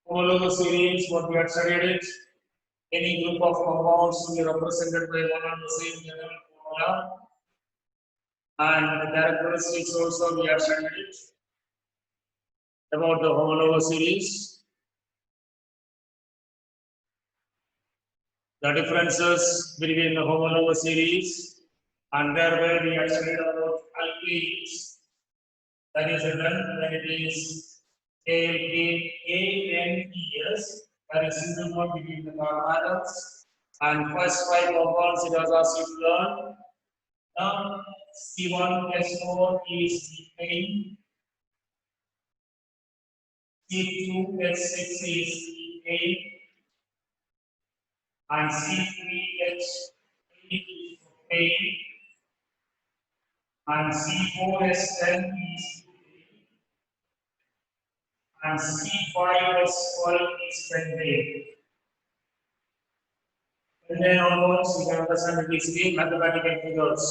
Homologous series, what we had studied it, any group of compounds to be represented by one and the same general formula, and the characteristics also we have studied it about the homologous series, the differences between the homologous series, and thereby we have studied about alkenes. That is written when it is ANES, that is single bond between the carbon atoms, and first 5 compounds it has asked you to learn. Now C1H4 is methane, C2H6 is ethane, and C3H3 is propane, and C4H10 is butane, and C5H12 is pentane. And then onwards, you can understand it easily mathematical figures.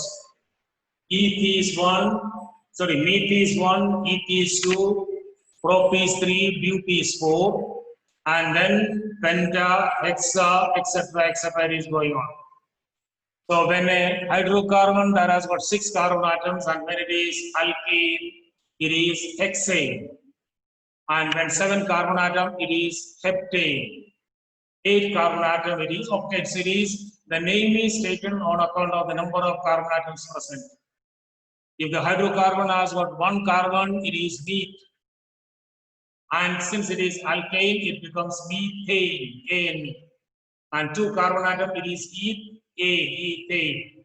Eth is 1, meth is 1, eth is 2, prop is 3, bute is 4, and then penta, hexa, etc. is going on. So when a hydrocarbon that has got 6 carbon atoms, and when it is alkane, it is hexane. And when 7 carbon atom, it is heptane. 8 carbon atom, it is octet series. The name is taken on account of the number of carbon atoms present. If the hydrocarbon has got 1 carbon, it is meth. And since it is alkane, it becomes methane, ANE. And 2 carbon atom, it is ethane.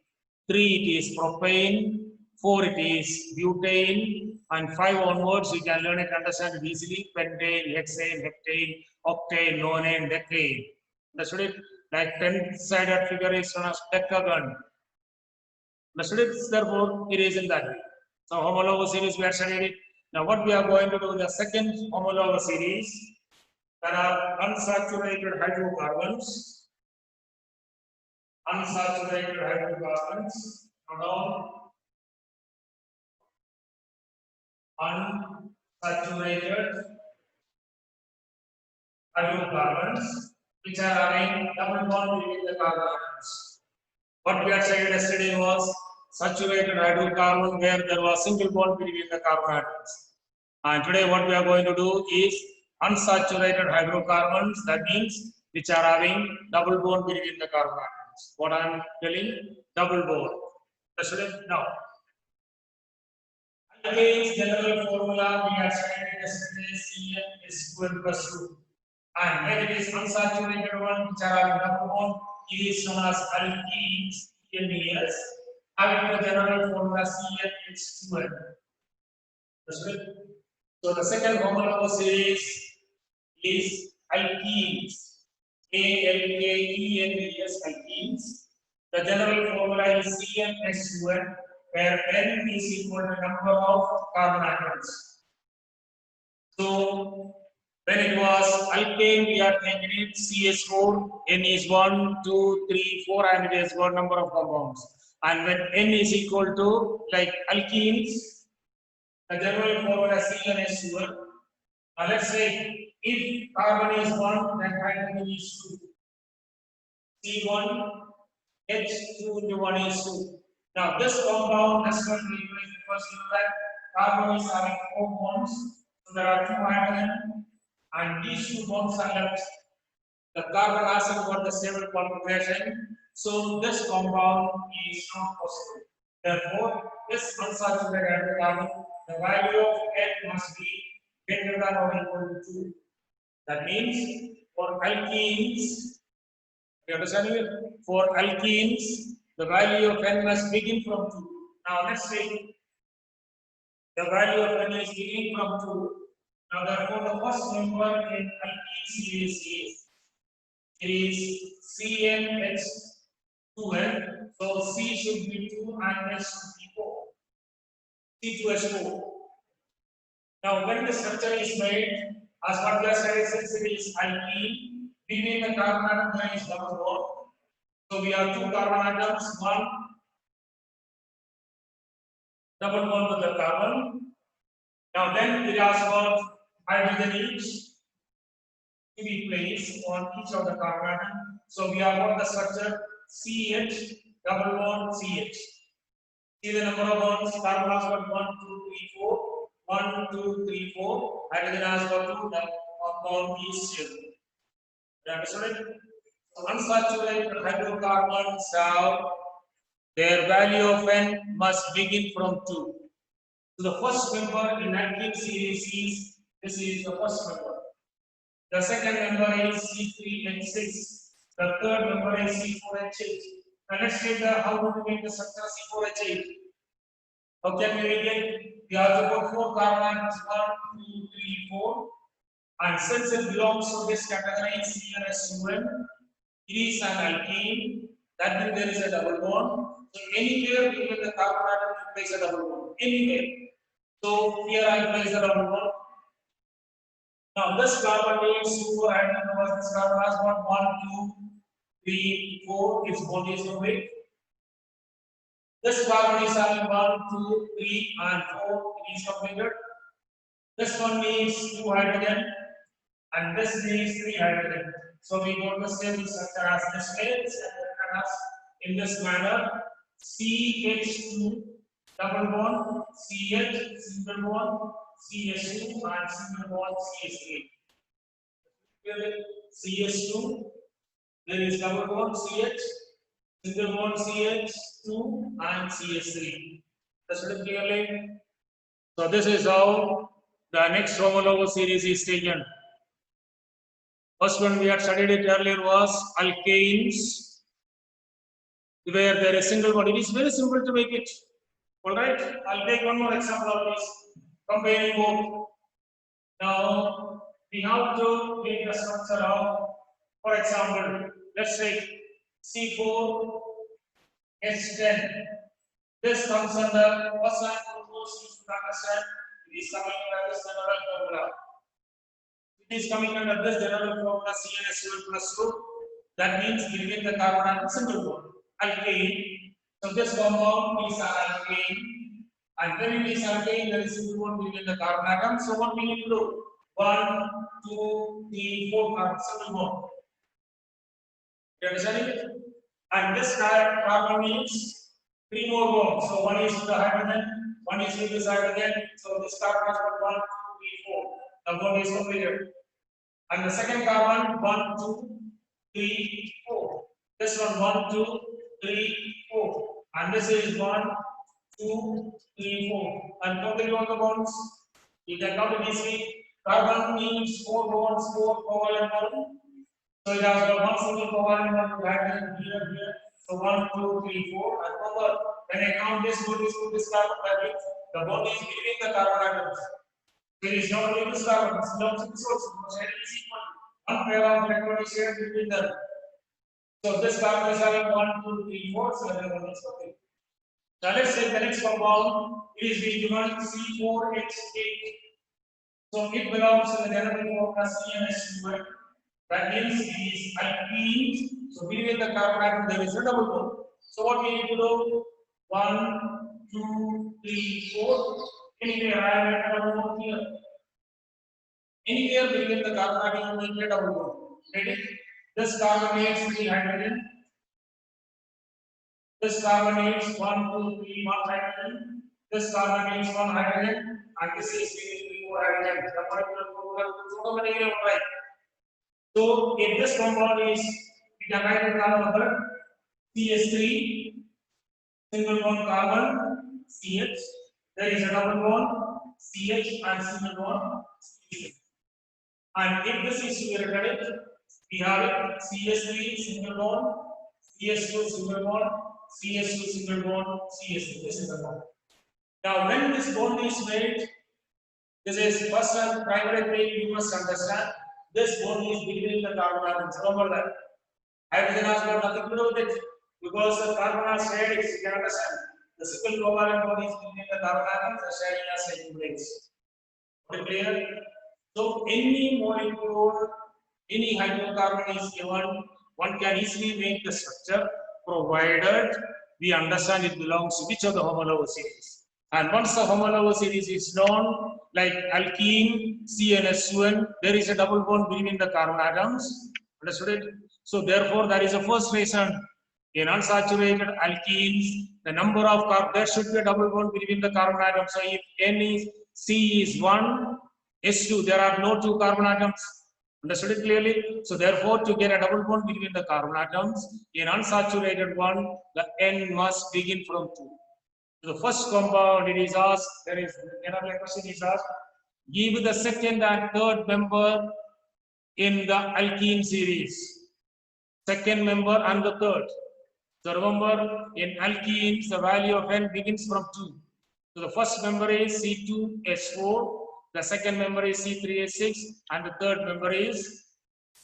3, it is propane. 4, it is butane. And 5 onwards, you can learn it, understand it easily. Pentane, hexane, heptane, octane, nonane, decane. Understood it? Like 10-sided figure is known as decagon. Understood it? Therefore, it is in that way. So, homologous series, we have studied it. Now, what we are going to do in the second homologous series, there are unsaturated hydrocarbons. Unsaturated hydrocarbons. Now, unsaturated hydrocarbons, which are having double bond between the carbon atoms. What we had studied yesterday was saturated hydrocarbon where there was single bond between the carbon atoms. And today what we are going to do is unsaturated hydrocarbons, that means which are having double bond between the carbon atoms. What I am telling, double bond. Now, alkane's general formula we had studied yesterday, CN = 2. And when it is unsaturated one, which are having double bond, it is known as alkenes, NES, having the general formula CnH2n. So the second homologous series is alkenes, ALKENES, alkenes. The general formula is CnH2n, where N is equal to number of carbon atoms. So when it was alkane, we are taking it CH4, N is 1, 2, 3, 4, and it has got number of compounds. And when N is equal to, like alkenes, the general formula CnH2n. Now let's say if carbon is 1, then hydrogen is 2. C1, H2 into 1 is 2. Now this compound has got replaced because you know that carbon is having 4 bonds. So there are 2 hydrogen. And these 2 bonds are left. The carbon hasn't got the stable configuration, so this compound is not possible. Therefore, this unsaturated hydrocarbon, the value of N must be greater than or equal to 2. That means for alkenes, you understand it? For alkenes, the value of N must begin from 2. Now let's say the value of N is beginning from 2. Now, therefore, the first number in alkene series is CnH2n. So C should be 2 and H should be 4. C2H4. Now, when the structure is made, as what we have said, since it is alkene, between the carbon atom there is double bond. So we have 2 carbon atoms, 1 double bond with the carbon. Now, then it has got hydrogen each. to be placed on each of the carbon atom. So we have got the structure CH double bond CH. See the number of bonds. Carbon has got 1, 2, 3, 4. 1, 2, 3, 4. Hydrogen has got 2. The bond is here. You understood it? So unsaturated hydrocarbons have their value of N must begin from 2. So the first member in alkene series is this is the first member. The second member is C3H6. The third member is C4H8. And let's take the how do we make the structure C4H8? How can we make it? We have to put 4 carbon atoms 1, 2, 3, 4. And since it belongs to this category CnS2n, it is an alkene. That means there is a double bond. So anywhere between the carbon atom you place a double bond. Anywhere. So here I place a double bond. Now this carbon is super atom because this carbon has got 1, 2, 3, 4. Its bond is no weight. This carbon is having 1, 2, 3, and 4. It is completed. This one needs 2 hydrogen, and this needs 3 hydrogen. So we got the same structure as this way. In this manner, CH2 double bond, CH single bond, CH2 and single bond CH3. CH2, there is double bond CH, single bond CH2 and CH3. Understood clearly? So this is how the next homologous series is taken. First one we had studied it earlier was alkanes, where there is single bond. It is very simple to make it. Alright, I'll take one more example of this, comparing both. Now we have to make the structure of, for example, let's take C4H10. This comes under first and foremost, you should understand it is coming under this general formula. It is coming under this general formula CnS2n plus 2. That means giving the carbon atom single bond. Alkane. So this compound is an alkane. And when it is alkane, there is single bond between the carbon atom. So what we need to do? 1, 2, 3, 4 carbon single bond. You understand it? And this carbon needs 3 more bonds. So one is with the hydrogen, one is with this hydrogen. So this carbon has got 1, 2, 3, 4. The bond is completed. And the second carbon 1, 2, 3, 4. This one 1, 2, 3, 4. And this is 1, 2, 3, 4. And complete all the bonds. You can count it easily. Carbon needs 4 bonds, 4 covalent bonds. So it has got one single covalent bond hydrogen here. So 1, 2, 3, 4. And remember, when I count this carbon, that means the bond is between the carbon atoms. There is not only this carbon, it's not this also. Sharing is equal. One pair of electrons is shared between them. So this carbon is having 1, 2, 3, 4. So everyone is okay. Now let's say the next compound is being given C4H8. So it belongs to the general formula CnS2n. That means it is alkene. So between the carbon atom there is a double bond. So what we need to do? 1, 2, 3, 4. Anywhere I have a double bond here. Anywhere between the carbon atom you will get a double bond. Ready? This carbon needs 3 hydrogen. This carbon needs 1, 2, 3, 1 hydrogen. This carbon needs 1 hydrogen. And this is 3, 4 hydrogen. The particular formula right. So if this compound is, we can write it down number CH3, single bond carbon, CH. There is a double bond, CH and single bond, CH. And if this is to be recorded, we have it CH3 single bond, CH2 single bond, CH2 single bond, CH3. This is the bond. Now, when this bond is made, this is first and primary thing you must understand. This bond is between the carbon atoms. Remember that. Hydrogen has got nothing to do with it because the carbon are shared. You can understand. The single covalent bond is between the carbon atoms. The sharing has taken place. Is it clear? So any molecule, any hydrocarbon is given, one can easily make the structure provided we understand it belongs to which of the homologous series. And once the homologous series is known, like alkene, CnS2n, there is a double bond between the carbon atoms. Understood it? So therefore, that is the first reason. In unsaturated alkenes, the number of carbon, there should be a double bond between the carbon atoms. So if N is C is 1, S2, there are no 2 carbon atoms. Understood it clearly? So therefore, to get a double bond between the carbon atoms, in unsaturated one, the N must begin from 2. So the first compound, it is asked, there is another question is asked, give the second and third member in the alkene series. Second member and the third. So remember, in alkenes, the value of N begins from 2. So the first member is C2H4, the second member is C3H6, and the third member is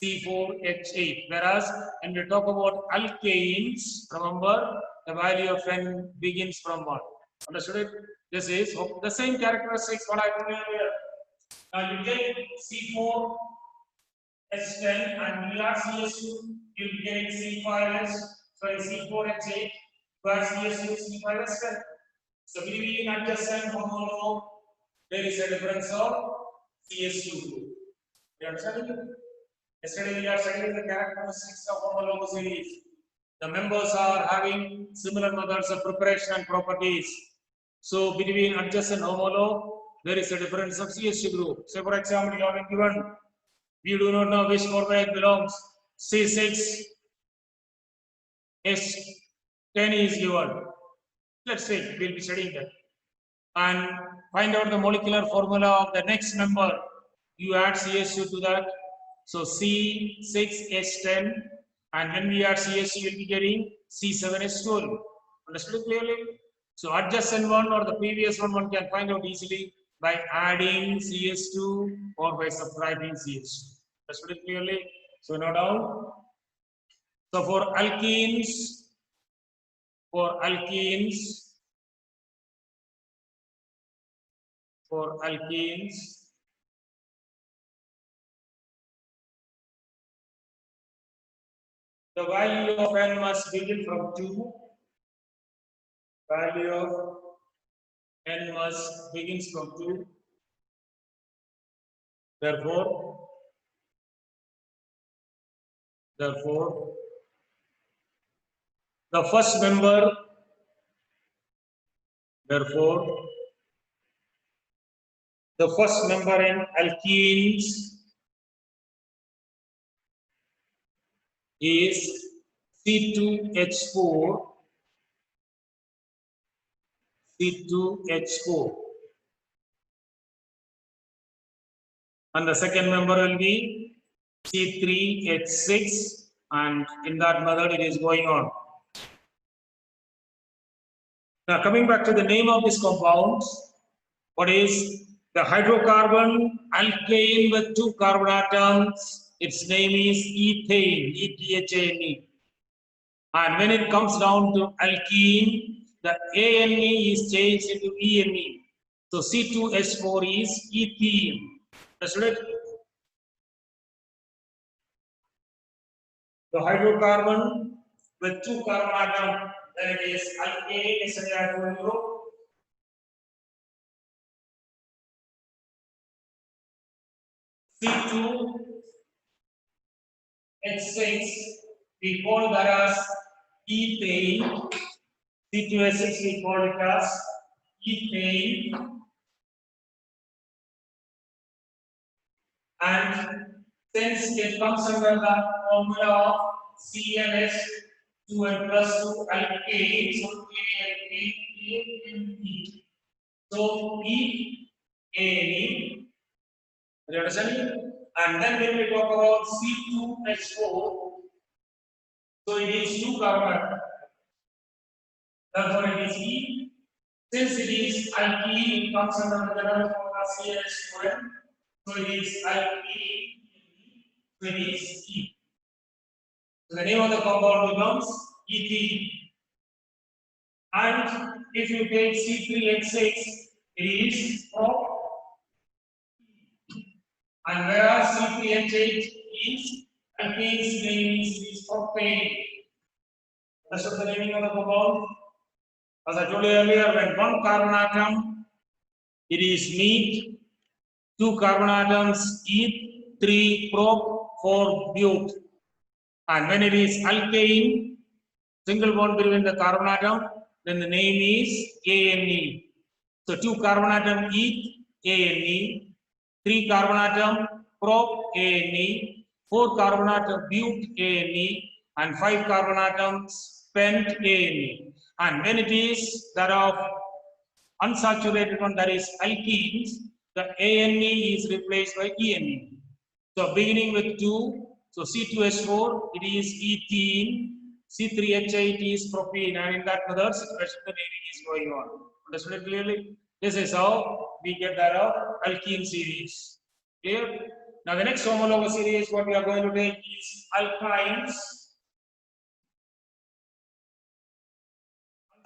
C4H8. Whereas when we talk about alkanes, remember, the value of N begins from 1. Understood it? This is the same characteristics what I told you earlier. Now you take C4H10 and you add CS2, you get C5H. So in C4H8, where CS2 C5H10. So between adjacent homolog, there is a difference of CS2 group. You understand? Yesterday we are studying the characteristics of homologous series. The members are having similar methods of preparation and properties. So between adjacent homolog, there is a difference of CS2 group. So for example, you have been given, we do not know which formula it belongs. C6 S10 is given. Let's say we'll be studying that. And find out the molecular formula of the next member. You add CS2 to that. So C6H10, and when we add CS2, you'll be getting C7H12. Understood clearly? So adjacent one or the previous one can find out easily by adding CS2 or by subtracting CS2. Understood clearly? So note down. So for alkenes, the value of N must begin from 2. Value of N must begins from 2. Therefore, the first member, in alkenes is C2H4, and the second member will be C3H6, and in that method it is going on. Now coming back to the name of this compound, what is the hydrocarbon alkane with 2 carbon atoms? Its name is ethane, E-T-H-A-N-E. And when it comes down to alkene, the ANE is changed into ENE. So C2H4 is ethene. That's it. The hydrocarbon with 2 carbon atoms, that is alkane, yesterday I told you. C2H6, we call that as ethane. C2H6, we call it as ethane. And since it comes under the formula of CnH2n plus 2 alkane, so ANE. So EANE. You understand? And then when we talk about C2H4, so it is 2 carbon. Therefore, it is E. Since it is alkene, it comes under the general formula CnH2n. So it is alkene. So it is E. So the name of the compound becomes ethene. And if you take C3H6, it is prop. And whereas C3H8 is alkane's name is propane. That's what the naming of the compound. As I told you earlier, when one carbon atom, it is neat, 2 carbon atoms eth, 3 prop, 4 but. And when it is alkane, single bond between the carbon atom, then the name is ane. So 2 carbon atom eth, ane, 3 carbon atom prop, ane, 4 carbon atom but, ane, and 5 carbon atoms pent, ane. And when it is that of unsaturated one, that is alkenes, the ane is replaced by ene. So beginning with 2, so C2H4, it is ethene, C3H8 is propene, and in that method, naming is going on. Understood it clearly? This is how we get that of alkene series. Clear? Now the next homologous series, what we are going to take is alkynes,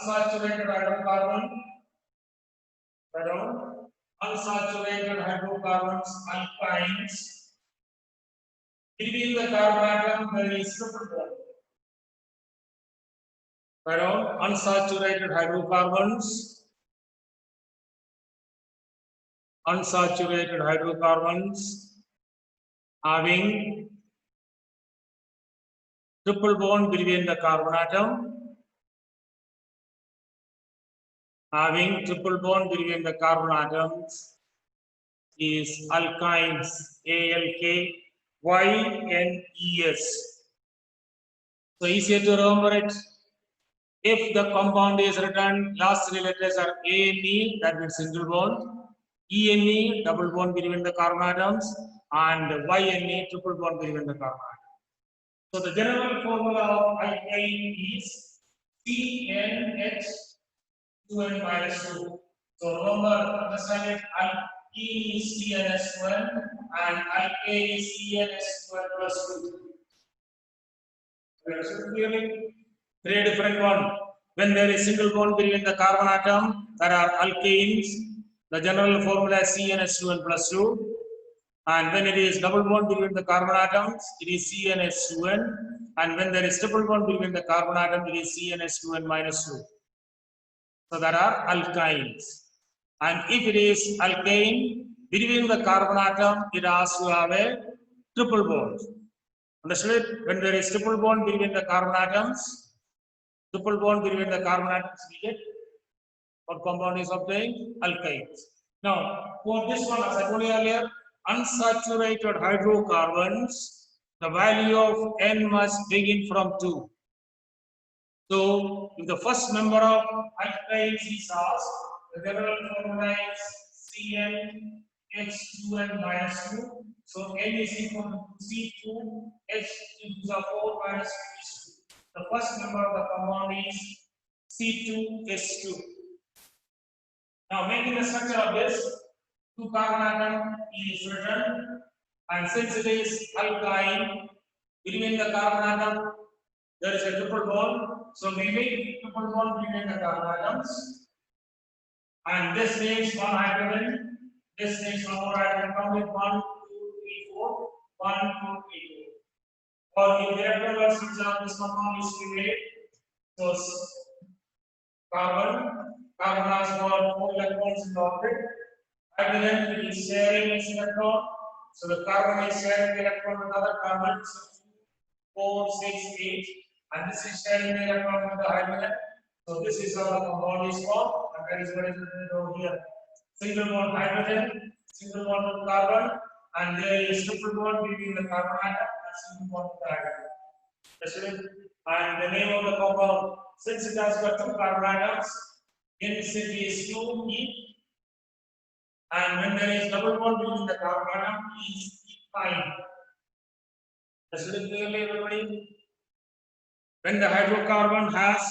unsaturated hydrocarbon, unsaturated hydrocarbons, alkynes. Between the carbon atom, there is triple bond. Unsaturated hydrocarbons, having triple bond between the carbon atom, is alkynes, ALKYNES. So easier to remember it. If the compound is written, last three letters are ANE, that means single bond, ENE, double bond between the carbon atoms, and YNE, triple bond between the carbon atoms. So the general formula of alkyne is CnH2n minus 2. So remember, understand it, alkene is CnH2n and alkane is CnH2n plus 2. Understood clearly? Three different one. When there is single bond between the carbon atom, there are alkanes. The general formula is CnH2n plus 2. And when it is double bond between the carbon atoms, it is CnH2n. And when there is triple bond between the carbon atom, it is CnH2n minus 2. So there are alkynes. And if it is alkane, between the carbon atom, it has to have a triple bond. Understood? When there is triple bond between the carbon atoms, we get what compound is obtained? Alkynes. Now, for this one, as I told you earlier, unsaturated hydrocarbons, the value of N must begin from 2. So, if the first member of alkynes is asked, the general formula is CnH2n minus 2. So, N is equal to C2, H into the 4 minus 2 is 2. The first member of the compound is C2H2. Now, making the structure of this, 2 carbon atom is written, and since it is alkyne, between the carbon atom, there is a triple bond. So, we make triple bond between the carbon atoms, and this makes one hydrogen, this makes one more hydrogen. Complete 1, 2, 3, 4, 1, 2, 3, 4. Or in the electron switch of this compound is to be made. So carbon has got 4 electrons in the orbit. Hydrogen is sharing its electron. So the carbon is sharing the electron with other carbons. 4, 6, 8. And this is sharing the electron with the hydrogen. So this is how the compound is formed. And that is what is written over here. Single bond hydrogen, single bond with carbon, and there is triple bond between the carbon atom and single bond with the hydrogen. And the name of the compound, since it has got 2 carbon atoms, density is 2e, and when there is double bond between the carbon atom, is ethyne. Understood clearly, everybody? When the hydrocarbon has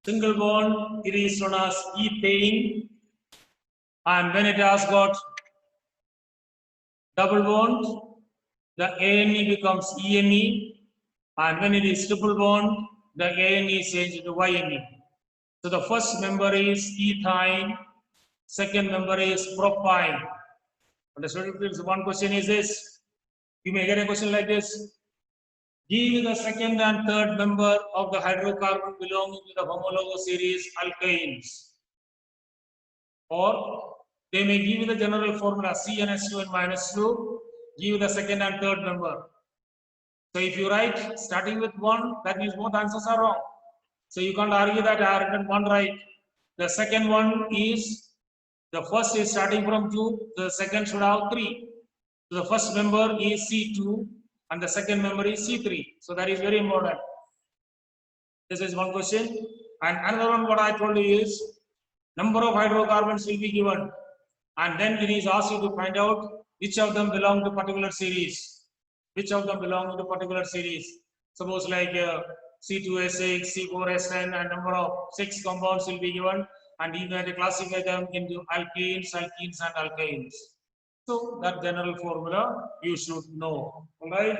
single bond, it is known as ethane, and when it has got double bond, the ANE becomes ENE, and when it is triple bond, the ANE is changed to YNE. So the first member is ethyne, second member is propyne. Understood? One question is this. You may get a question like this. Give the second and third member of the hydrocarbon belonging to the homologous series alkanes. Or they may give you the general formula CnH2 and minus 2, give the second and third member. So if you write starting with 1, that means both answers are wrong. So you can't argue that I have written 1 right. The second one is, the first is starting from 2, the second should have 3. So the first member is C2 and the second member is C3. So that is very important. This is one question. And another one, what I told you is, number of hydrocarbons will be given. And then it is asked you to find out which of them belong to particular series. Which of them belong to particular series. Suppose like C2S6, C4S10, and number of 6 compounds will be given. And you have to classify them into alkenes, alkenes, and alkynes. So that general formula you should know. All right.